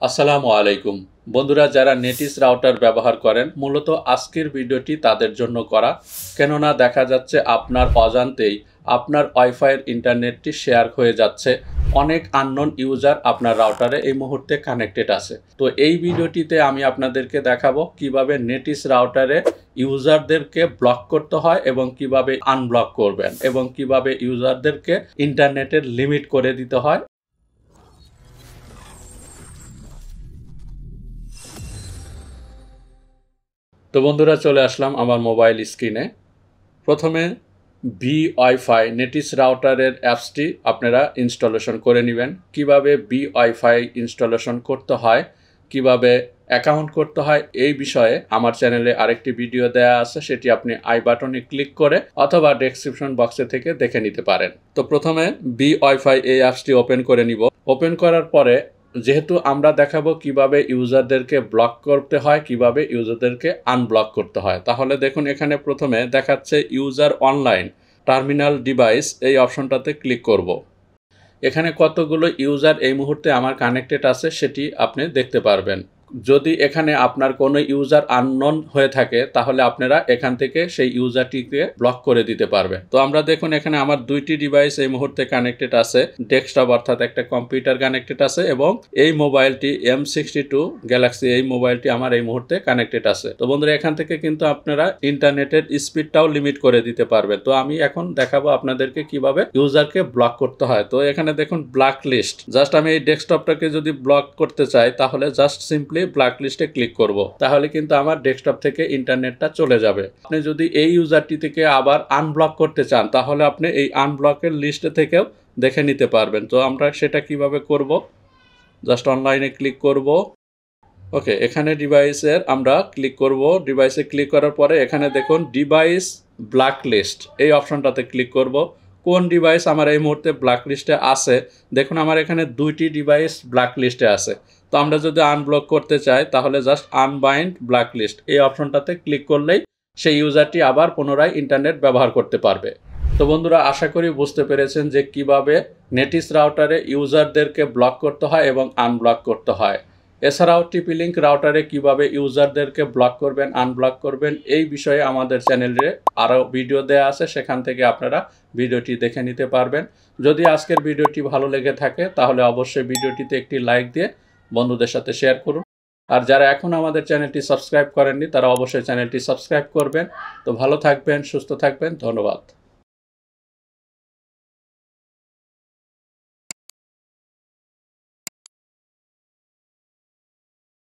আসসালামু আলাইকুম বন্ধুরা, যারা নেটিস রাউটার ব্যবহার করেন মূলত আজকের ভিডিওটি তাদের জন্য করা। কেননা দেখা যাচ্ছে আপনার অজান্তেই আপনার ওয়াইফাইয়ের ইন্টারনেটটি শেয়ার হয়ে যাচ্ছে। অনেক আননোন ইউজার আপনার রাউটারে এই মুহূর্তে কানেক্টেড আছে। তো এই ভিডিওটিতে আমি আপনাদেরকে দেখাবো কিভাবে নেটিস রাউটারে ইউজারদেরকে ব্লক করতে হয় এবং কিভাবে আনব্লক করবেন এবং কিভাবে ইউজারদেরকে ইন্টারনেটের লিমিট করে দিতে হয়। তো বন্ধুরা, চলে আসলাম আমার মোবাইল স্ক্রিনে। প্রথমে বি ওয়াইফাই নেটিস রাউটারের অ্যাপসটি আপনারা ইনস্টলেশন করে নেবেন। কিভাবে বি ওয়াইফাই ইনস্টলেশন করতে হয়, কিভাবে অ্যাকাউন্ট করতে হয়, এই বিষয়ে আমার চ্যানেলে আরেকটি ভিডিও দেয়া আছে, সেটি আপনি আই বাটনে ক্লিক করে অথবা ডেসক্রিপশন বক্সে থেকে দেখে নিতে পারেন। তো প্রথমে বি ওয়াইফাই এই অ্যাপসটি ওপেন করে নিব। ওপেন করার পরে যেহেতু আমরা দেখাবো কিভাবে ইউজারদেরকে ব্লক করতে হয়, কিভাবে ইউজারদেরকে আনব্লক করতে হয়, তাহলে দেখুন এখানে প্রথমে দেখাচ্ছে ইউজার অনলাইন টার্মিনাল ডিভাইস, এই অপশনটাতে ক্লিক করব। এখানে কতগুলো ইউজার এই মুহূর্তে আমার কানেক্টেড আছে সেটি আপনি দেখতে পারবেন। যদি এখানে আপনার কোনো ইউজার আননোন হয়ে থাকে তাহলে আপনারা এখান থেকে সেই ইউজারটিকে ব্লক করে দিতে পারবেন। তো আমরা দেখুন এখানে আমার দুইটি ডিভাইস এই মুহূর্তে কানেক্টেড আছে। ডেস্কটপ অর্থাৎ একটা কম্পিউটার কানেক্টেড আছে এবং এই মোবাইলটি M62 গ্যালাক্সি, এই মোবাইলটি আমার এই মুহূর্তে কানেক্টেড আছে। তো বন্ধুরা, এখান থেকে কিন্তু আপনারা ইন্টারনেটের স্পিডটাও লিমিট করে দিতে পারবেন। তো আমি এখন দেখাবো আপনাদেরকে কিভাবে ইউজারকে ব্লক করতে হয়। তো এখানে দেখুন ব্ল্যাক লিস্ট, জাস্ট আমি এই ডেস্কটপটাকে যদি ব্লক করতে চাই তাহলে জাস্ট সিম্পলি ব্ল্যাক লিস্টে ক্লিক করব, তাহলে কিন্তু আমার ডেস্কটপ থেকে ইন্টারনেটটা চলে যাবে। আপনি যদি এই ইউজারটি থেকে আবার আনব্লক করতে চান তাহলে আপনি এই আনব্লকের লিস্টে থেকেও দেখে নিতে পারবেন। তো আমরা সেটা কিভাবে করব, জাস্ট অনলাইনে ক্লিক করব। ওকে, এখানে ডিভাইসের আমরা ক্লিক করব। ডিভাইসে ক্লিক করার পরে এখানে দেখুন ডিভাইস ব্ল্যাক লিস্ট, এই অপশনটাতে ক্লিক করব। কোন ডিভাইস আমার এই মুহূর্তে ব্ল্যাক লিস্টে আছে, দেখুন আমার এখানে দুইটি ডিভাইস ব্ল্যাক লিস্টে আছে। তো আমরা যদি আনব্লক করতে চাই তাহলে জাস্ট আনবাইন্ড ব্ল্যাক লিস্ট, এই অপশনটাতে ক্লিক করলেই সেই ইউজারটি আবার পুনরায় ইন্টারনেট ব্যবহার করতে পারবে। তো বন্ধুরা, আশা করি বুঝতে পেরেছেন যে কিভাবে নেটিস রাউটারে ইউজারদেরকে ব্লক করতে হয় এবং আনব্লক করতে হয়। এছাড়াও টিপি লিঙ্ক রাউটারে কিভাবে ইউজারদেরকে ব্লক করবেন, আনব্লক করবেন, এই বিষয়ে আমাদের চ্যানেলে আরও ভিডিও দেওয়া আছে, সেখান থেকে আপনারা ভিডিওটি দেখে নিতে পারবেন। যদি আজকের ভিডিওটি ভালো লেগে থাকে তাহলে অবশ্যই ভিডিওটিতে একটি লাইক দিয়ে বন্ধুদের সাথে শেয়ার করুন। আর যারা এখন আমাদের চ্যানেলটি সাবস্ক্রাইব করেননি তারা অবশ্যই চ্যানেলটি সাবস্ক্রাইব করবেন। তো ভালো থাকবেন, সুস্থ থাকবেন, ধন্যবাদ।